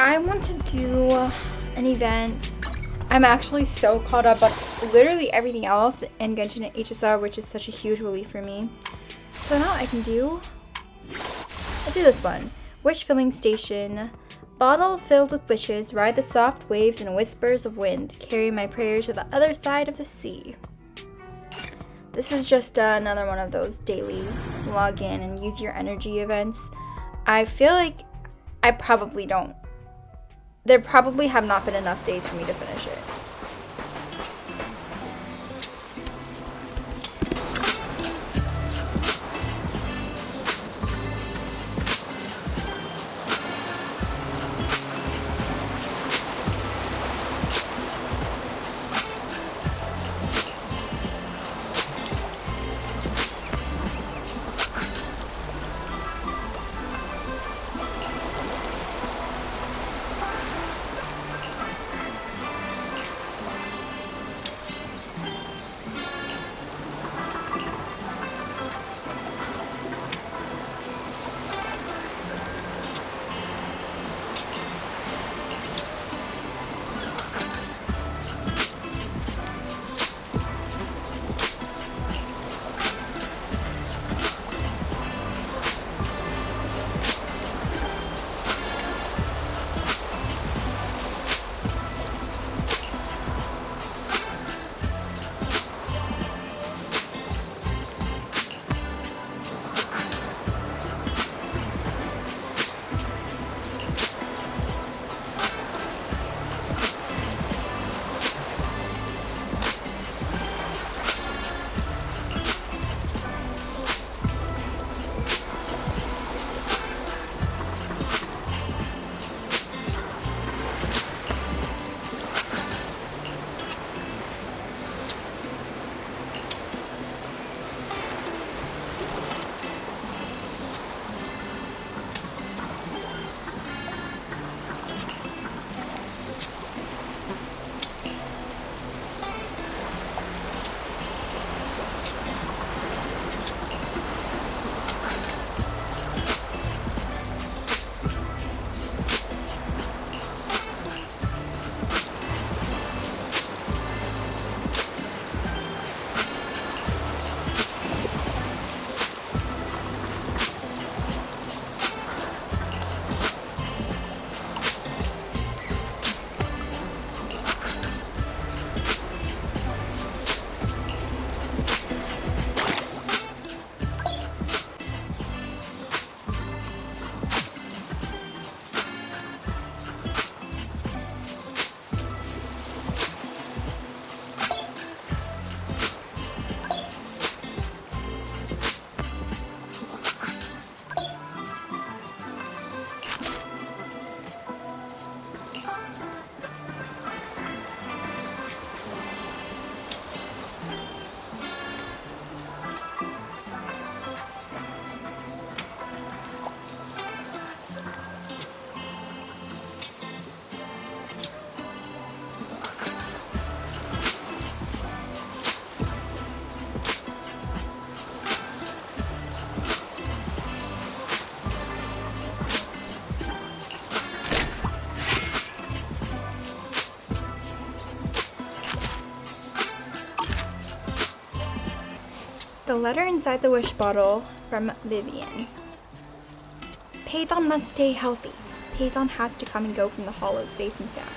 I want to do an event. I'm actually so caught up on literally everything else in Genshin and HSR, which is such a huge relief for me. So now I can do, let's do this one. Wish filling station. Bottle filled with wishes, ride the soft waves and whispers of wind, carry my prayers to the other side of the sea. This is just another one of those daily log in and use your energy events. I feel like I probably don't. There probably have not been enough days for me to finish it. The letter inside the wish bottle from Vivian. Pathon must stay healthy. Pathon has to come and go from the hollow safe and sound.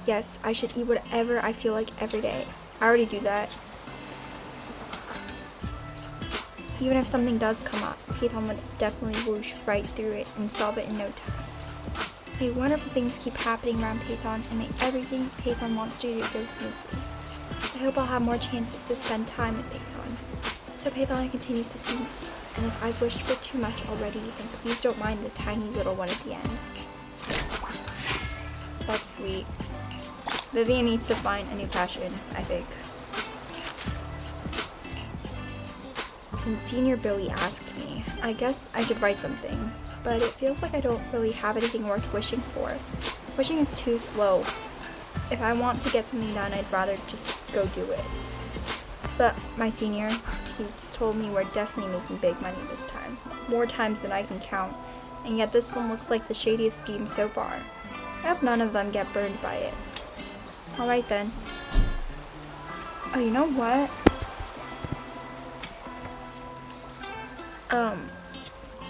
Yes, I should eat whatever I feel like every day. I already do that. Even if something does come up, Pathon would definitely whoosh right through it and solve it in no time. May wonderful things keep happening around Pathon, and may everything Pathon wants to do go smoothly. I hope I'll have more chances to spend time with Pathon, so Pathon continues to see me. And if I've wished for too much already, then please don't mind the tiny little one at the end. That's sweet. Vivian needs to find a new passion, I think. Since Senior Billy asked me, I guess I should write something, but it feels like I don't really have anything worth wishing for. Wishing is too slow. If I want to get something done, I'd rather just go do it. But my senior, he's told me we're definitely making big money this time. More times than I can count. And yet this one looks like the shadiest scheme so far. I hope none of them get burned by it. Alright then. Oh, you know what?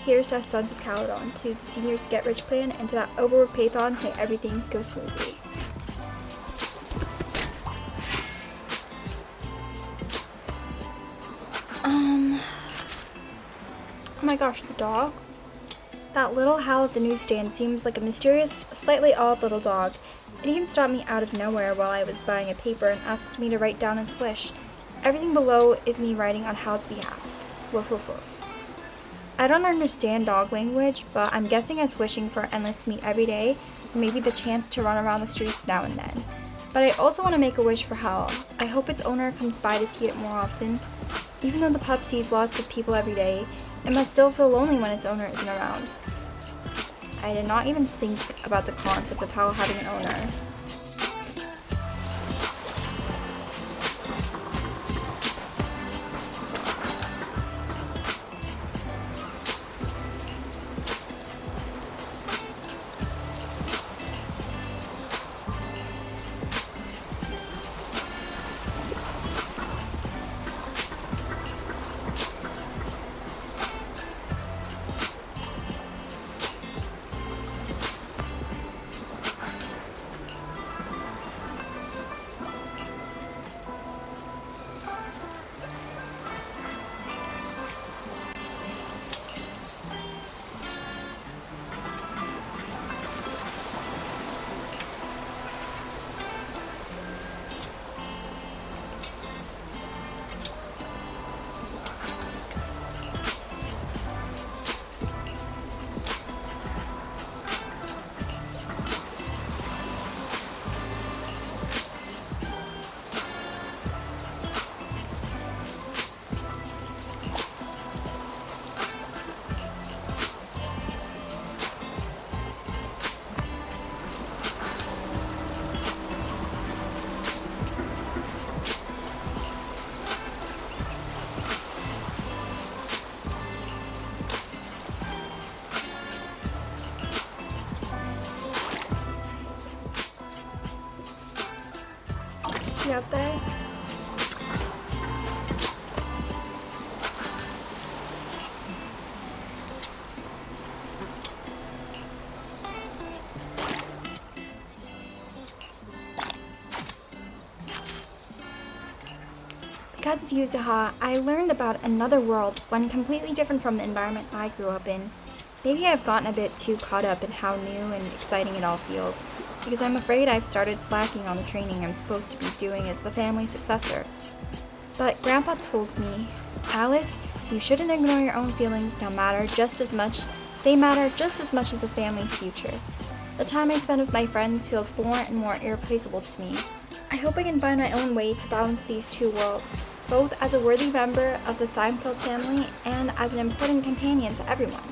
Here's to Sons of Caledon, to the seniors get rich plan, and to that overworked Python, may everything go smoothly. Oh my gosh, the dog? That little howl at the newsstand seems like a mysterious, slightly odd little dog. It even stopped me out of nowhere while I was buying a paper and asked me to write down its wish. Everything below is me writing on Hal's behalf. Woof woof woof. I don't understand dog language, but I'm guessing it's wishing for endless meat every day, and maybe the chance to run around the streets now and then. But I also want to make a wish for Hal. I hope its owner comes by to see it more often. Even though the pup sees lots of people every day, it must still feel lonely when its owner isn't around. I did not even think about the concept of Hal having an owner. Out there. Because of you, Zaha, I learned about another world, one completely different from the environment I grew up in. Maybe I've gotten a bit too caught up in how new and exciting it all feels, because I'm afraid I've started slacking on the training I'm supposed to be doing as the family successor. But Grandpa told me, Alice, you shouldn't ignore your own feelings they matter just as much as the family's future. The time I spend with my friends feels more and more irreplaceable to me. I hope I can find my own way to balance these two worlds, both as a worthy member of the Thymfeld family and as an important companion to everyone.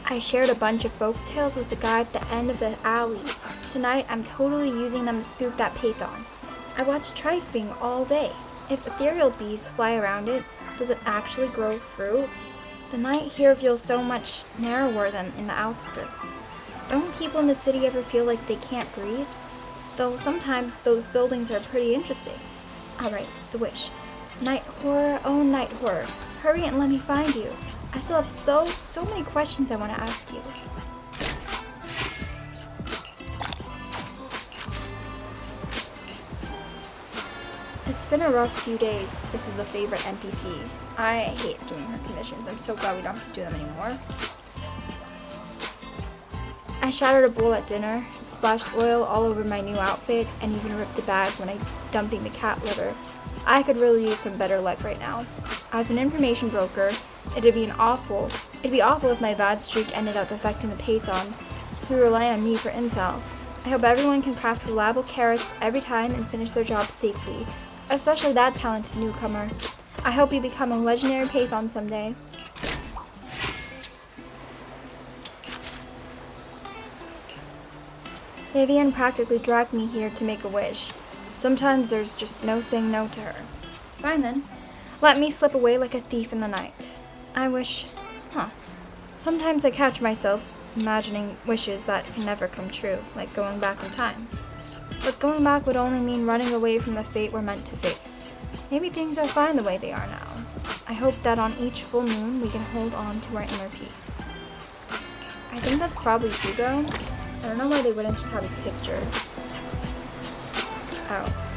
I shared a bunch of folk tales with the guy at the end of the alley. Tonight, I'm totally using them to spook that Python. I watched trifling all day. If ethereal bees fly around it, does it actually grow fruit? The night here feels so much narrower than in the outskirts. Don't people in the city ever feel like they can't breathe? Though sometimes those buildings are pretty interesting. Alright, the wish. Night horror, oh night horror. Hurry and let me find you. I still have so many questions I want to ask you. It's been a rough few days. This is the favorite NPC. I hate doing her commissions. I'm so glad we don't have to do them anymore. I shattered a bowl at dinner, splashed oil all over my new outfit, and even ripped the bag when I dumping the cat litter. I could really use some better luck right now. As an information broker, it'd be awful if my bad streak ended up affecting the Pythons, who rely on me for intel. I hope everyone can craft reliable carrots every time and finish their job safely, especially that talented newcomer. I hope you become a legendary Python someday. Vivian practically dragged me here to make a wish. Sometimes there's just no saying no to her. Fine then. Let me slip away like a thief in the night. I wish... Sometimes I catch myself imagining wishes that can never come true, like going back in time. But going back would only mean running away from the fate we're meant to face. Maybe things are fine the way they are now. I hope that on each full moon we can hold on to our inner peace. I think that's probably Hugo. I don't know why they wouldn't just have his picture. Oh.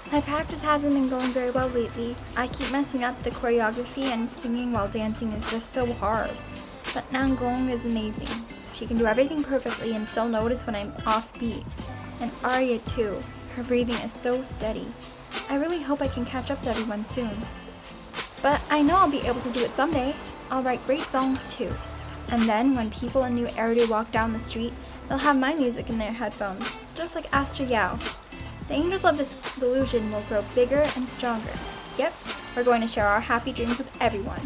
My practice hasn't been going very well lately. I keep messing up the choreography, and singing while dancing is just so hard. But Nangong is amazing. She can do everything perfectly and still notice when I'm off beat. And Arya too. Her breathing is so steady. I really hope I can catch up to everyone soon. But I know I'll be able to do it someday. I'll write great songs too. And then when people in New Eridu walk down the street, they'll have my music in their headphones, just like Aster Yao. The angels of this delusion will grow bigger and stronger. Yep, we're going to share our happy dreams with everyone.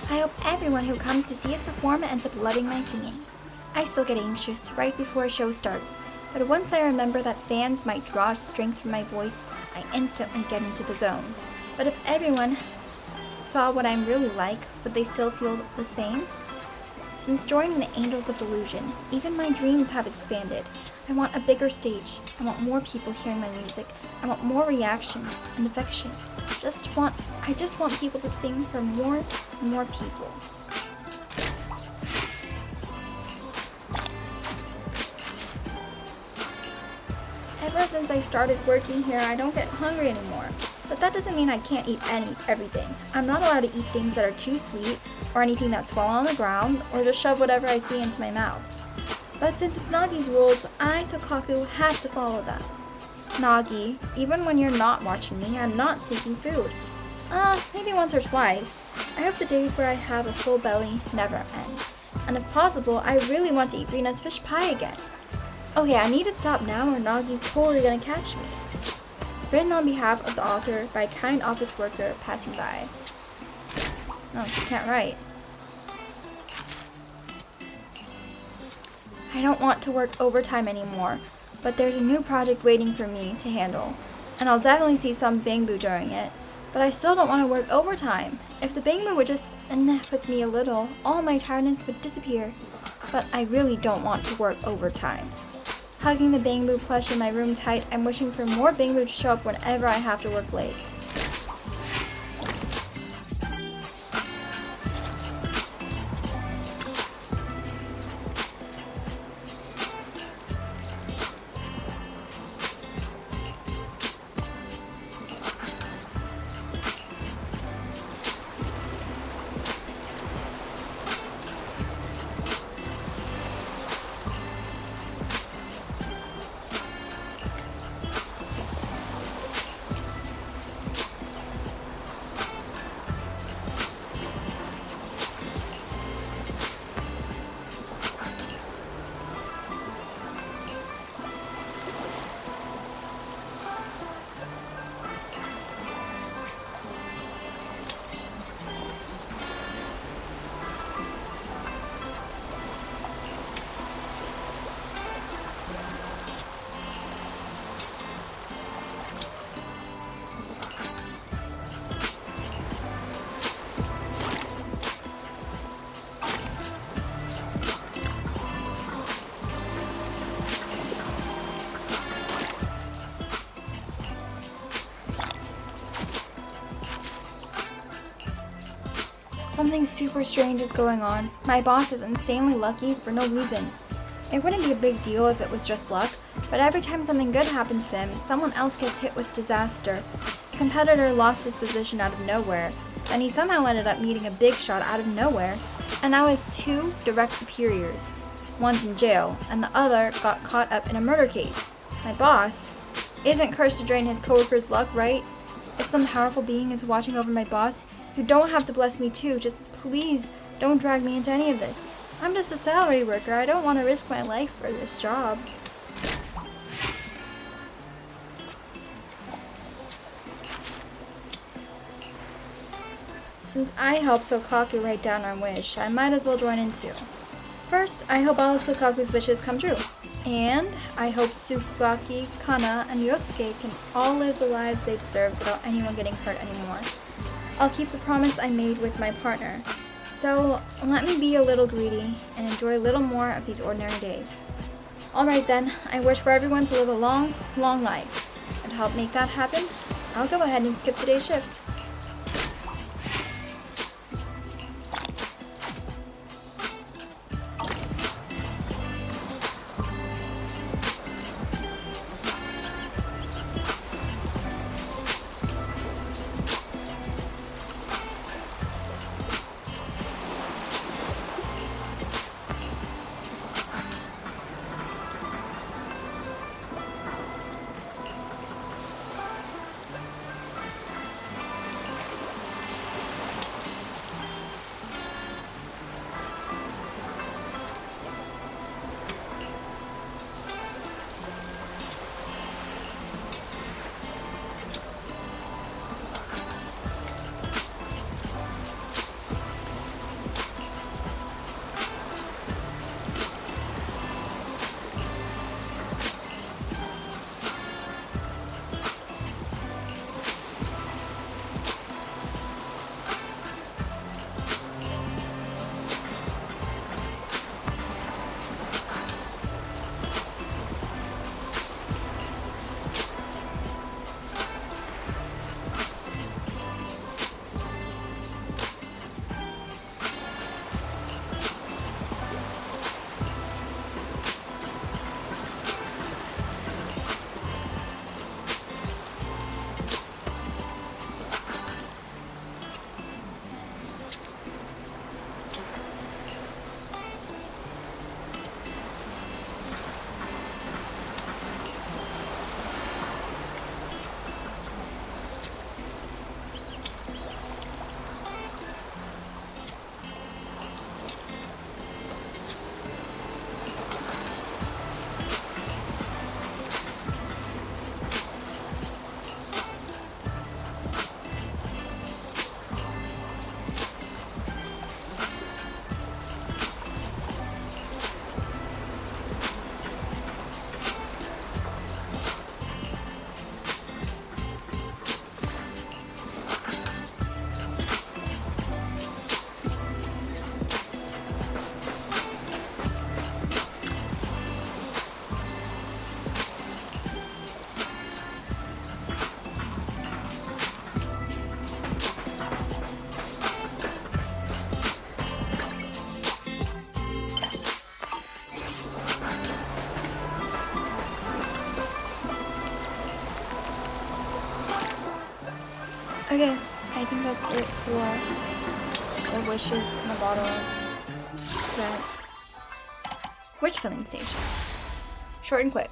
I hope everyone who comes to see us perform ends up loving my singing. I still get anxious right before a show starts, but once I remember that fans might draw strength from my voice, I instantly get into the zone. But if everyone saw what I'm really like, would they still feel the same? Since joining the Angels of Delusion, even my dreams have expanded. I want a bigger stage. I want more people hearing my music. I want more reactions and affection. I just want people to sing for more and more people. Ever since I started working here, I don't get hungry anymore. But that doesn't mean I can't eat everything. I'm not allowed to eat things that are too sweet, or anything that's fallen on the ground, or just shove whatever I see into my mouth. But since it's Nagi's rules, I, Sokaku, have to follow them. Nagi, even when you're not watching me, I'm not sneaking food. Maybe once or twice. I hope the days where I have a full belly never end. And if possible, I really want to eat Rina's fish pie again. Okay, I need to stop now or Nagi's totally gonna catch me. Written on behalf of the author by a kind office worker passing by. No, she can't write. I don't want to work overtime anymore, but there's a new project waiting for me to handle, and I'll definitely see some Bangbu during it, but I still don't want to work overtime. If the Bangbu would just nap with me a little, all my tiredness would disappear, but I really don't want to work overtime. hugging the bamboo plush in my room tight and wishing for more bamboo to show up whenever I have to work late. Something super strange is going on. My boss is insanely lucky for no reason. It wouldn't be a big deal if it was just luck, but every time something good happens to him, someone else gets hit with disaster. A competitor lost his position out of nowhere, then he somehow ended up meeting a big shot out of nowhere, and now has two direct superiors. One's in jail, and the other got caught up in a murder case. My boss isn't cursed to drain his coworkers' luck, right? If some powerful being is watching over my boss, you don't have to bless me too. Just please don't drag me into any of this. I'm just a salary worker. I don't want to risk my life for this job. Since I helped Sokaku write down our wish, I might as well join in too. First, I hope all of Sokaku's wishes come true. And I hope Tsubaki, Kana, and Yosuke can all live the lives they deserve without anyone getting hurt anymore. I'll keep the promise I made with my partner. So let me be a little greedy and enjoy a little more of these ordinary days. Alright then, I wish for everyone to live a long, long life. And to help make that happen, I'll go ahead and skip today's shift. Okay, I think that's it for the wishes in the bottle. That wish filling station. Short and quick.